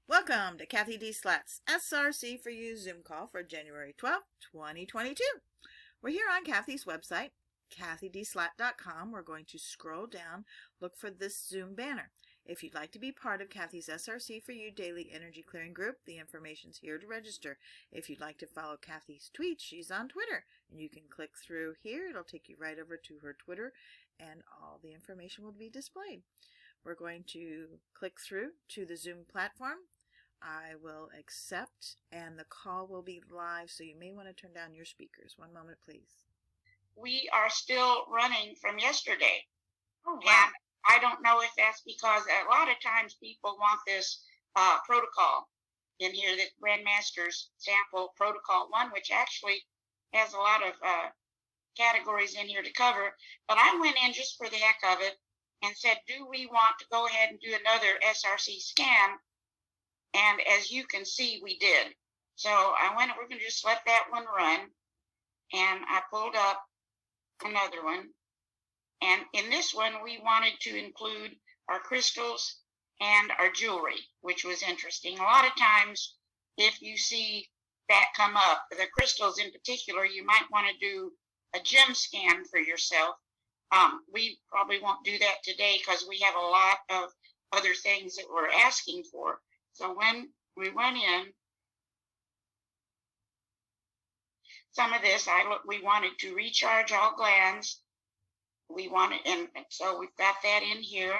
Welcome to CathyDSlaught's SRC4u Zoom call for January 12th, 2022. We're here on Cathy's website, CathyDSlaght.com. We're going to scroll down, look for this Zoom banner. If you'd like to be part of Cathy's SRC4u Daily Energy Clearing Group, the information's here to register. If you'd like to follow Cathy's tweets, she's on Twitter, and you can click through here. It'll take you right over to her Twitter, and all the information will be displayed. We're going to click through to the Zoom platform. I will accept, and the call will be live, so you may want to turn down your speakers. One moment, please. We are still running from yesterday. Oh, wow. And I don't know if that's because a lot of times people want this protocol in here, that Grandmaster's sample protocol 1, which actually has a lot of categories in here to cover. But I went in just for the heck of it and said, do we want to go ahead and do another SRC scan? And as you can see, we did. So we're going to just let that one run. And I pulled up another one. And in this one, we wanted to include our crystals and our jewelry, which was interesting. A lot of times, if you see that come up, the crystals in particular, you might want to do a gem scan for yourself. We probably won't do that today because we have a lot of other things that we're asking for. So when we went in, some of this, we wanted to recharge all glands. We wanted, and so we've got that in here.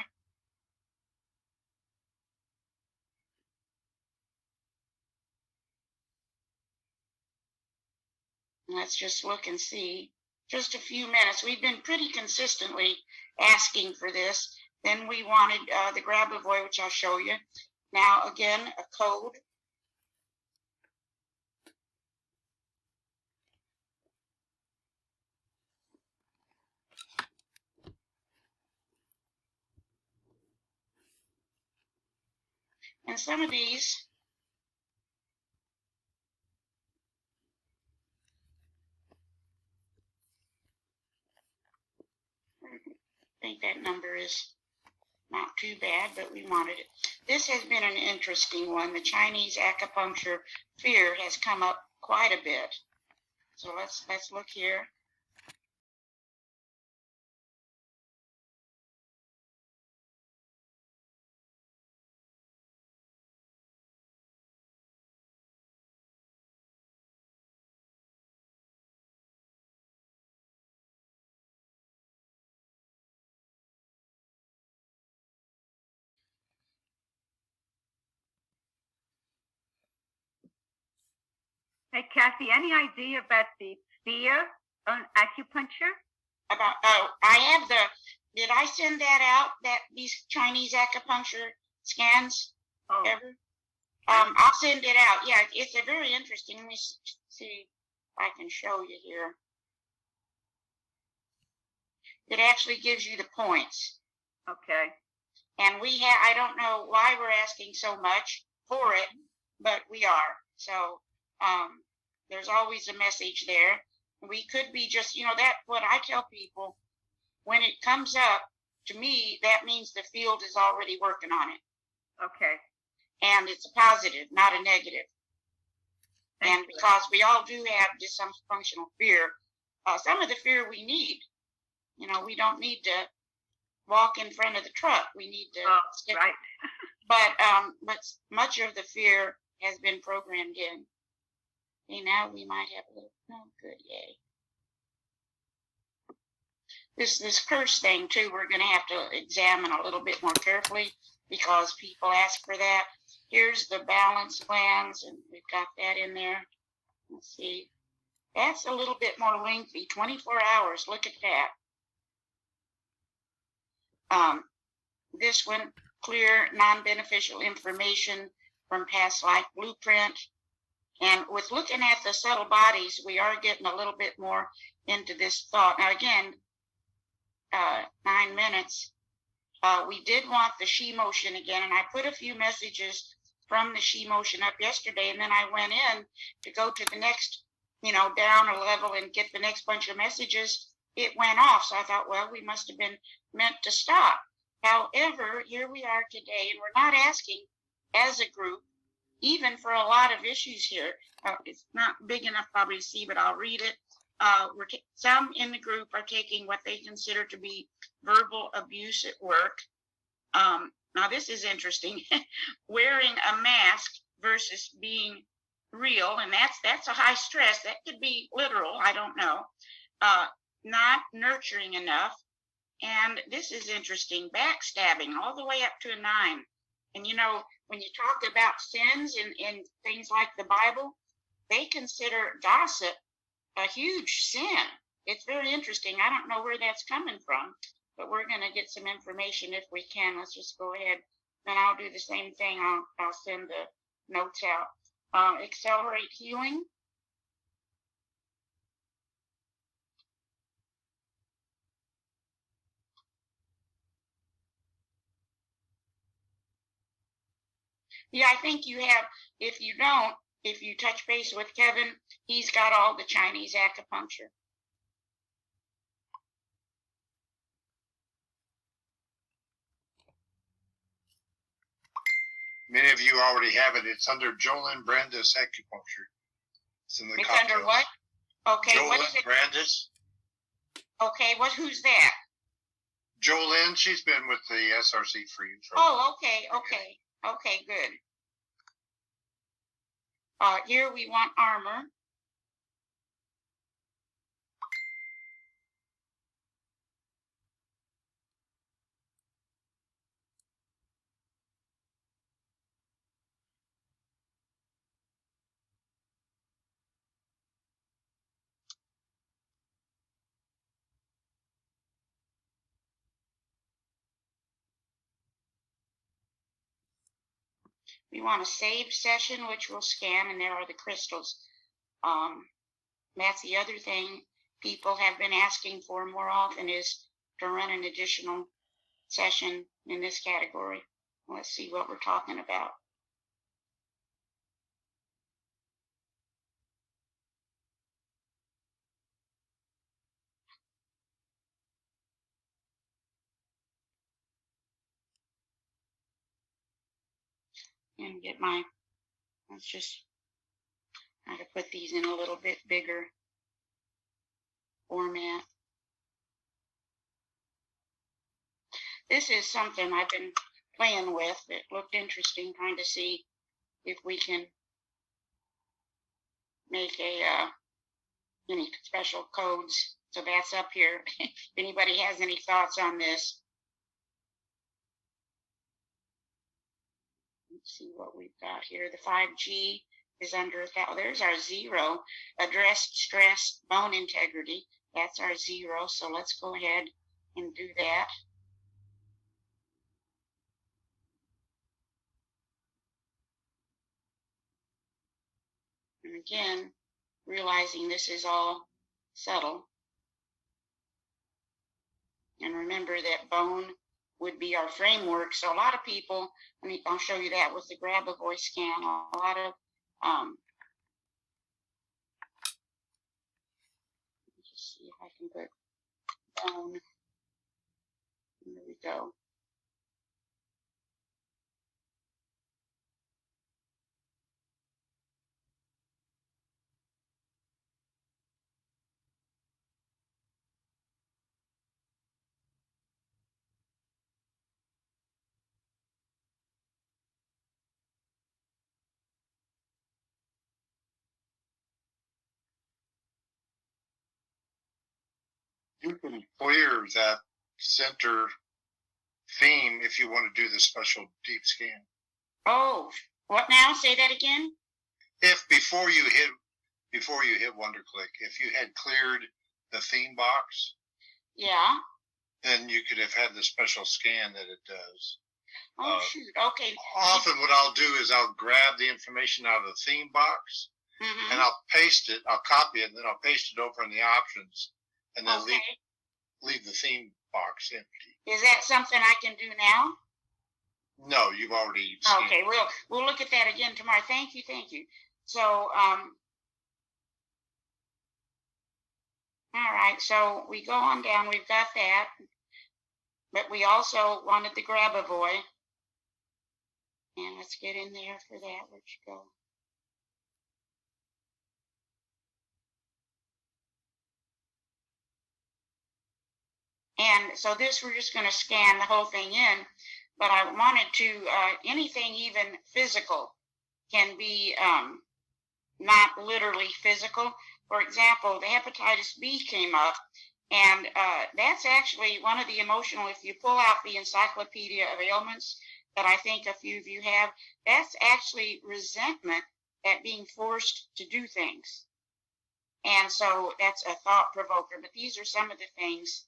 Let's just look and see. Just a few minutes. We've been pretty consistently asking for this. Then we wanted the Grab-A-Voy, which I'll show you. Now, again, a code. And some of these, I think that number is not too bad, but we wanted it. This has been an interesting one. The Chinese acupuncture fear has come up quite a bit. So let's look here. Hey, Cathy, any idea about the fear on acupuncture? I have did I send that out, these Chinese acupuncture scans? Oh. Ever? I'll send it out. Yeah, it's a very interesting. Let me see if I can show you here. It actually gives you the points. Okay. And I don't know why we're asking so much for it, but we are. So there's always a message there. We could be just, that what I tell people, when it comes up, to me, that means the field is already working on it. Okay. And it's a positive, not a negative. And because we all do have dysfunctional fear, some of the fear we need. We don't need to walk in front of the truck. We need to stick. Right. But much of the fear has been programmed in. Okay, now we might have a little, good, yay. This curse thing, too, we're going to have to examine a little bit more carefully because people ask for that. Here's the balance glands, and we've got that in there. Let's see. That's a little bit more lengthy, 24 hours. Look at that. This one, clear, non-beneficial information from past life blueprint. And with looking at the subtle bodies, we are getting a little bit more into this thought. Now, again, 9 minutes. We did want the she motion again, and I put a few messages from the she motion up yesterday, and then I went in to go to the next, down a level and get the next bunch of messages. It went off, so I thought, well, we must have been meant to stop. However, here we are today, and we're not asking as a group even for a lot of issues here. It's not big enough probably to see, but I'll read it. Some in the group are taking what they consider to be verbal abuse at work. Now this is interesting. Wearing a mask versus being real, and that's a high stress. That could be literal, I don't know. Not nurturing enough. And this is interesting, backstabbing all the way up to a 9. And you know, when you talk about sins in things like the Bible, they consider gossip a huge sin. It's very interesting. I don't know where that's coming from, but we're going to get some information if we can. Let's just go ahead, and I'll do the same thing. I'll send the notes out. Accelerate healing. Yeah, I think you have. If you don't, if you touch base with Kevin, he's got all the Chinese acupuncture. Many of you already have it. It's under Jolyn Brandis Acupuncture. It's in the It's cocktails. under what? Okay, Jolyn what is it? Brandis. Okay, who's that? Jolyn, she's been with the SRC4u. Oh, okay, good. Here we want armor. We want a save session, which we'll scan, and there are the crystals. That's the other thing people have been asking for more often, is to run an additional session in this category. Let's see what we're talking about. And get my, let's just try to put these in a little bit bigger format. This is something I've been playing with. It looked interesting, trying to see if we can make any special codes. So that's up here. If anybody has any thoughts on this. Let's see what we've got here. The 5G is under, there's our 0. Address stress, bone integrity. That's our 0. So let's go ahead and do that. And again, realizing this is all subtle. And remember that bone would be our framework. So a lot of people, I'll show you that with the grab a voice scan. A lot of just see if I can put bone. There we go. You can clear that center theme if you want to do the special deep scan. Oh, what now? Say that again. If before you hit WonderClick, if you had cleared the theme box, Yeah. then you could have had the special scan that it does. Oh, shoot. Okay. Often what I'll do is I'll grab the information out of the theme box and I'll paste it, I'll copy it, and then I'll paste it over in the options, and then leave the theme box empty. Is that something I can do now? No, you've already scanned. Okay, we'll look at that again tomorrow. Thank you. So, all right, so we go on down, we've got that, but we also wanted the grab-a-boy. And let's get in there for that. Where'd you go? And so this, we're just going to scan the whole thing in, but I wanted to, anything even physical can be not literally physical. For example, the hepatitis B came up, and that's actually one of the emotional, if you pull out the Encyclopedia of Ailments that I think a few of you have, that's actually resentment at being forced to do things. And so that's a thought provoker, but these are some of the things.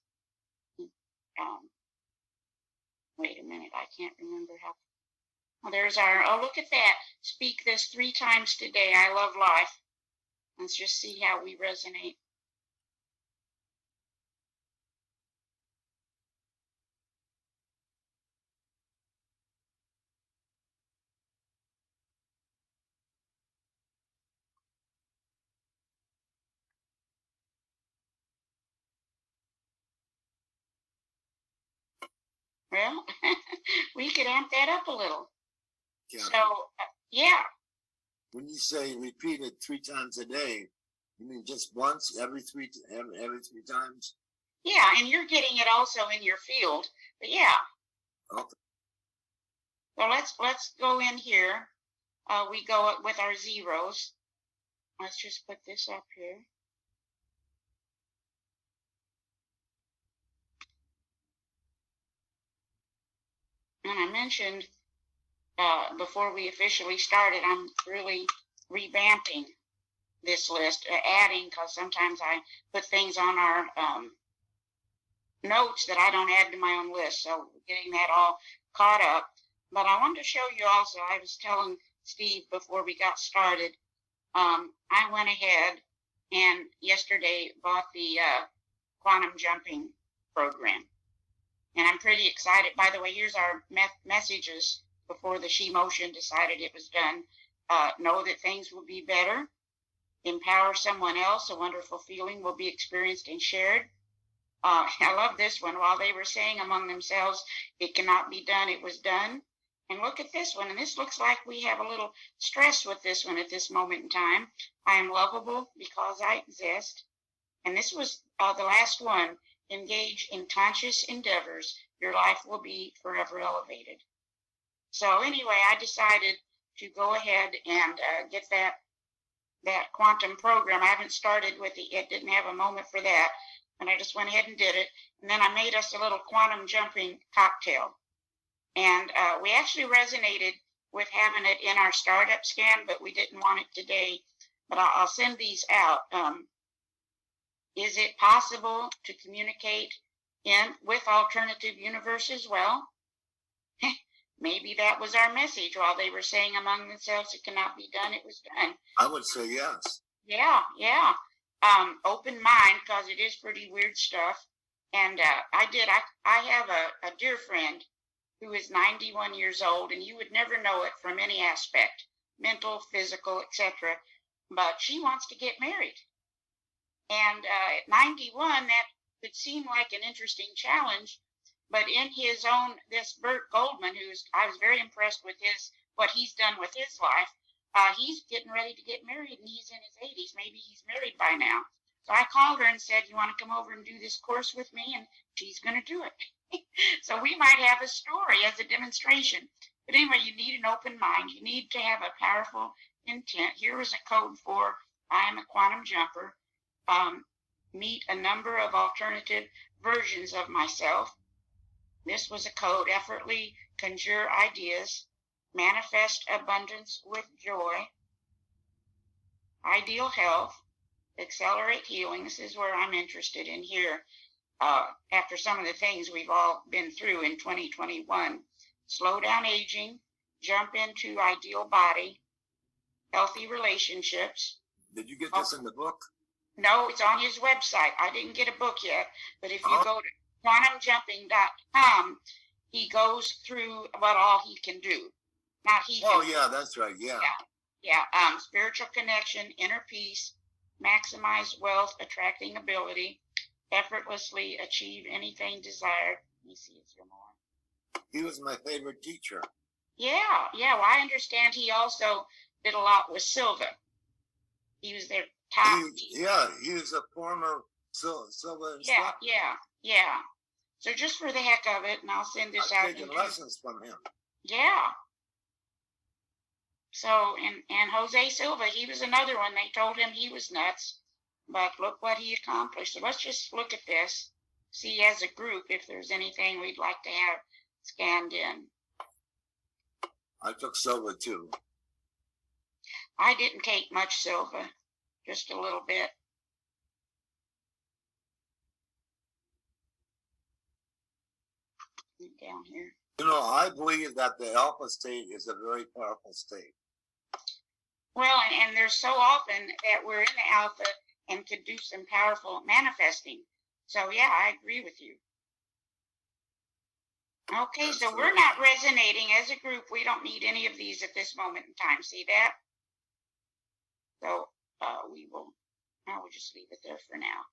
Wait a minute, I can't remember how. Well, there's our, oh, look at that. Speak this 3 times today. I love life. Let's just see how we resonate. Well, we could amp that up a little. Yeah. So, yeah. When you say repeat it 3 times a day, you mean just once every three times? Yeah, and you're getting it also in your field. But yeah. Okay. So let's go in here. We go with our zeros. Let's just put this up here. And I mentioned before we officially started, I'm really revamping this list, adding, because sometimes I put things on our notes that I don't add to my own list. So getting that all caught up. But I wanted to show you also, I was telling Steve before we got started, I went ahead and yesterday bought the quantum jumping program. And I'm pretty excited. By the way, here's our messages before the she motion decided it was done. Know that things will be better. Empower someone else. A wonderful feeling will be experienced and shared. I love this one. While they were saying among themselves, it cannot be done, it was done. And look at this one. And this looks like we have a little stress with this one at this moment in time. I am lovable because I exist. And this was the last one. Engage in conscious endeavors. Your life will be forever elevated. So anyway, I decided to go ahead and get that quantum program. I haven't started with it yet. Didn't have a moment for that. And I just went ahead and did it. And then I made us a little quantum jumping cocktail. And we actually resonated with having it in our startup scan, but we didn't want it today. But I'll send these out. Is it possible to communicate with alternative universes? Well, maybe that was our message. While they were saying among themselves it cannot be done, it was done. I would say yes. Yeah. Open mind, because it is pretty weird stuff. And I have a dear friend who is 91 years old, and you would never know it from any aspect, mental, physical, etc. But she wants to get married. And at 91, that could seem like an interesting challenge. But in his own, this Bert Goldman, I was very impressed with what he's done with his life. He's getting ready to get married, and he's in his 80s. Maybe he's married by now. So I called her and said, you want to come over and do this course with me? And she's going to do it. So we might have a story as a demonstration. But anyway, you need an open mind. You need to have a powerful intent. Here is a code for I am a quantum jumper. Meet a number of alternative versions of myself. This was a code. Effortlessly conjure ideas. Manifest abundance with joy. Ideal health. Accelerate healing. This is where I'm interested in here. After some of the things we've all been through in 2021. Slow down aging. Jump into ideal body. Healthy relationships. Did you get this in the book? No, it's on his website. I didn't get a book yet, but if you go to quantumjumping.com, he goes through what all he can do. Not he can. Oh, yeah, that's right. Yeah. Spiritual connection, inner peace, maximize wealth, attracting ability, effortlessly achieve anything desired. Let me see, is there more? He was my favorite teacher. Yeah, yeah. Well, I understand he also did a lot with Silva. He was their top. He was a former Silva instructor. Yeah. So just for the heck of it, and I'll send this out. I've taken lessons from him. Yeah. So, and Jose Silva, he was another one. They told him he was nuts, but look what he accomplished. So let's just look at this, see as a group if there's anything we'd like to have scanned in. I took Silva too. I didn't take much Silva, just a little bit. Down here. You know, I believe that the alpha state is a very powerful state. Well, and there's so often that we're in the alpha and could do some powerful manifesting. So yeah, I agree with you. Okay, so we're not resonating as a group. We don't need any of these at this moment in time. See that? So we'll just leave it there for now.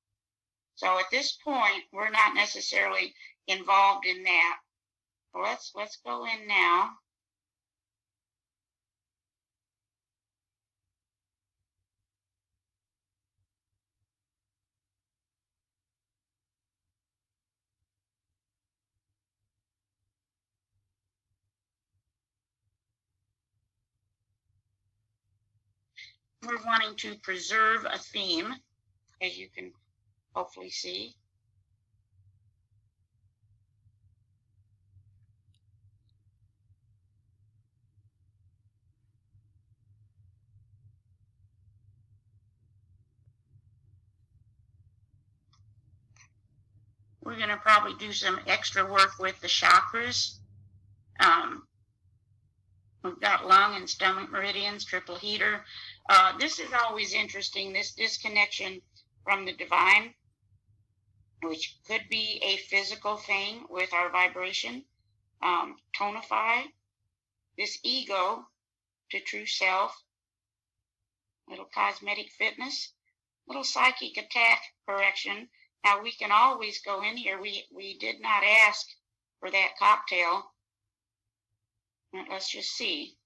So at this point, we're not necessarily involved in that. Let's go in now. We're wanting to preserve a theme, as you can hopefully see. We're going to probably do some extra work with the chakras. We've got lung and stomach meridians, triple heater. This is always interesting, this disconnection from the divine, which could be a physical thing with our vibration. Tonify this ego to true self. Little cosmetic fitness, little psychic attack correction. Now we can always go in here. We did not ask for that cocktail. Let's just see.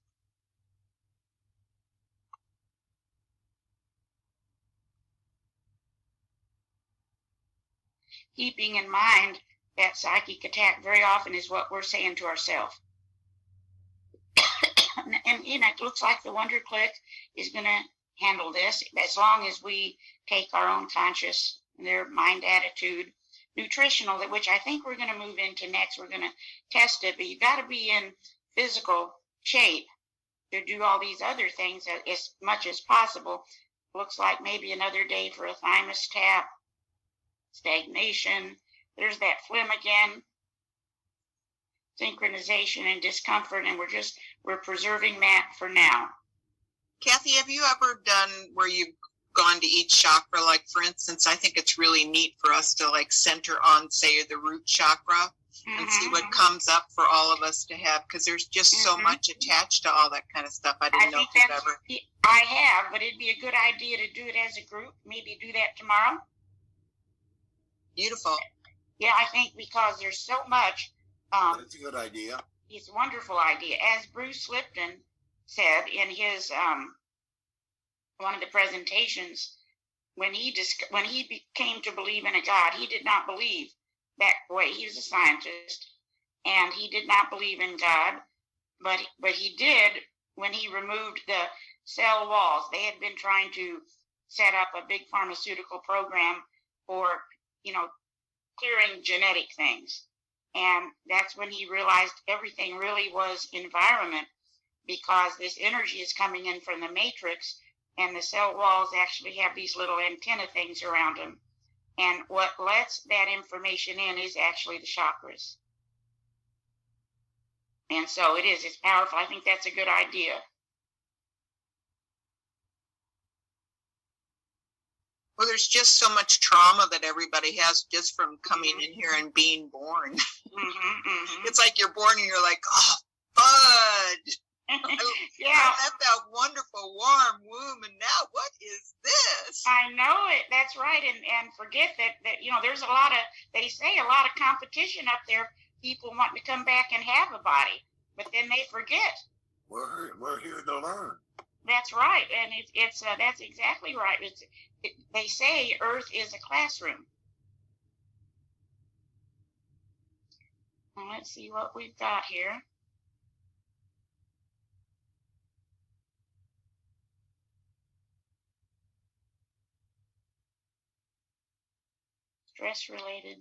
Keeping in mind that psychic attack very often is what we're saying to ourselves. And you know, it looks like the Wonder Click is going to handle this as long as we take our own conscious, their mind attitude, nutritional, which I think we're going to move into next. We're going to test it, but you got to be in physical shape to do all these other things as much as possible. Looks like maybe another day for a thymus tap, stagnation. There's that phlegm again, synchronization and discomfort, and we're preserving that for now. Cathy, have you ever done where you've gone to each chakra? Like, for instance, I think it's really neat for us to like center on, say, the root chakra and see what comes up for all of us to have, because there's just so much attached to all that kind of stuff. I didn't know if you've ever. I have, but it'd be a good idea to do it as a group. Maybe do that tomorrow. Beautiful. Yeah, I think because there's so much. That's a good idea. It's a wonderful idea. As Bruce Lipton said in his one of the presentations, when he came to believe in a God, he did not believe that way. He was a scientist, and he did not believe in God, but he did when he removed the cell walls. They had been trying to set up a big pharmaceutical program for, clearing genetic things. And that's when he realized everything really was environment, because this energy is coming in from the matrix, and the cell walls actually have these little antenna things around them. And what lets that information in is actually the chakras. And so it's powerful. I think that's a good idea. Well, there's just so much trauma that everybody has just from coming in here and being born. It's like you're born and you're like, oh, fudge. Yeah. I left that wonderful warm womb, and now what is this? I know it. That's right. And forget that there's a lot of competition up there. People want to come back and have a body. but then they forget. We're here to learn. That's right, and that's exactly right. They say Earth is a classroom. Well, let's see what we've got here. Stress related.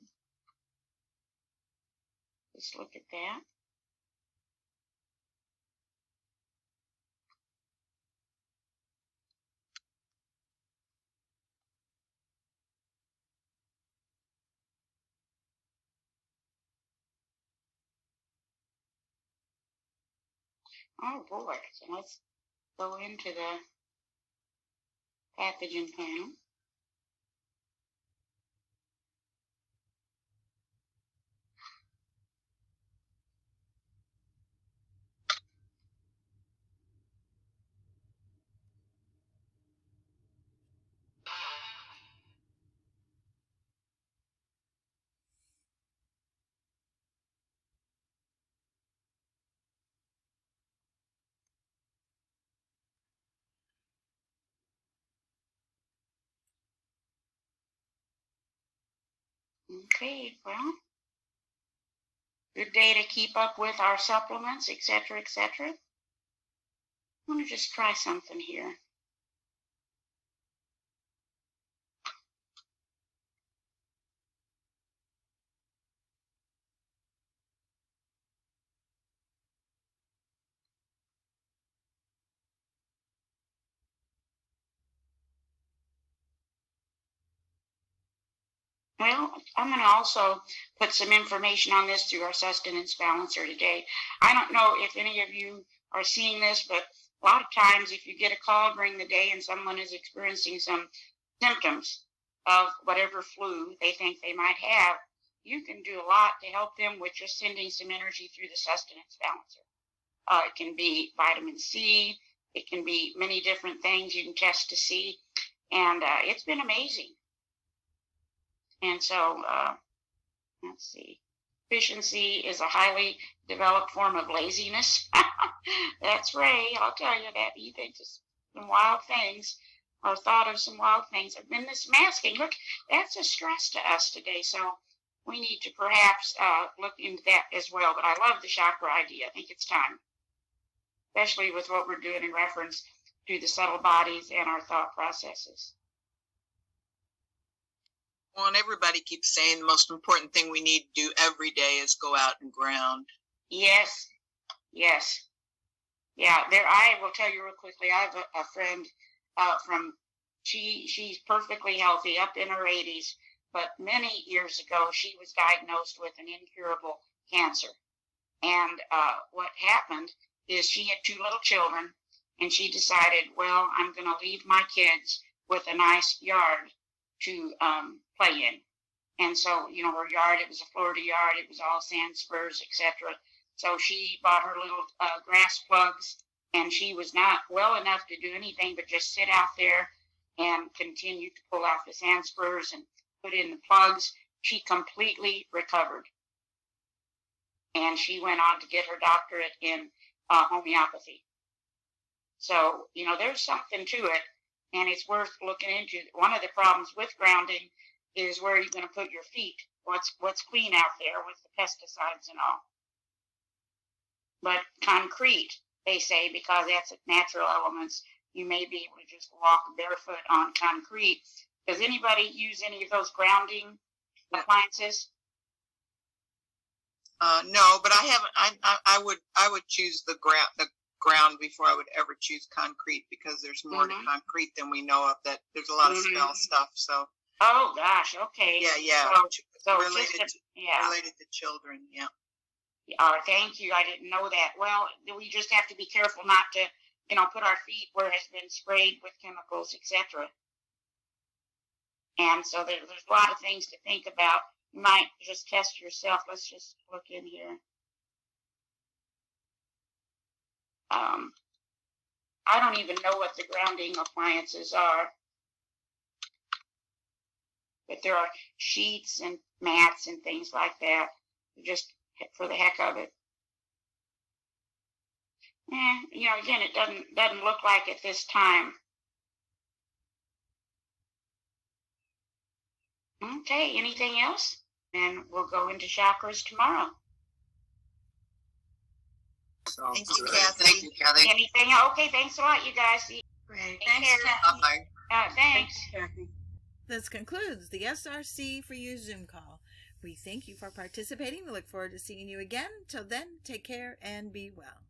Let's look at that. Oh boy, so let's go into the pathogen panel. Okay, well, good day to keep up with our supplements, etc., etc. I'm going to just try something here. Well, I'm going to also put some information on this through our sustenance balancer today. I don't know if any of you are seeing this, but a lot of times if you get a call during the day and someone is experiencing some symptoms of whatever flu they think they might have, you can do a lot to help them with just sending some energy through the sustenance balancer. It can be vitamin C. It can be many different things you can test to see. And it's been amazing. And so, let's see. Efficiency is a highly developed form of laziness. That's Ray. I'll tell you that. He thinks of some wild things, or thought of some wild things. And then this masking, look, that's a stress to us today. So we need to perhaps look into that as well. But I love the chakra idea. I think it's time, especially with what we're doing in reference to the subtle bodies and our thought processes. Well, and everybody keeps saying the most important thing we need to do every day is go out and ground. Yes, yes. Yeah, I will tell you real quickly, I have a friend she's perfectly healthy, up in her 80s, but many years ago, she was diagnosed with an incurable cancer. And what happened is she had 2 little children, and she decided, well, I'm going to leave my kids with a nice yard to play in. And so, you know, her yard, it was a Florida yard, it was all sand spurs, etc. So she bought her little grass plugs, and she was not well enough to do anything but just sit out there and continue to pull out the sand spurs and put in the plugs. She completely recovered. And she went on to get her doctorate in homeopathy. So, you know, there's something to it, and it's worth looking into. One of the problems with grounding is where you're going to put your feet. What's clean out there with the pesticides and all. But concrete, they say, because that's natural elements, you may be able to just walk barefoot on concrete. Does anybody use any of those grounding appliances? No, but I haven't. I would choose the ground before I would ever choose concrete, because there's more to concrete than we know of. That there's a lot of smell stuff. So. Oh gosh. Okay. Yeah. So related to children. Yeah. Thank you. I didn't know that. Well, we just have to be careful not to, you know, put our feet where it's been sprayed with chemicals, etc. And so there's a lot of things to think about. You might just test yourself. Let's just look in here. I don't even know what the grounding appliances are, but there are sheets and mats and things like that, just for the heck of it. Again, it doesn't look like it this time. Okay, anything else? And we'll go into chakras tomorrow. Thank you, Cathy. Thank you, Cathy. Anything? Okay, thanks a lot, you guys. Great. Thanks, Kathy. Bye. Thanks. Kathy. This concludes the SRC4u Zoom call. We thank you for participating. We look forward to seeing you again. Till then, take care and be well.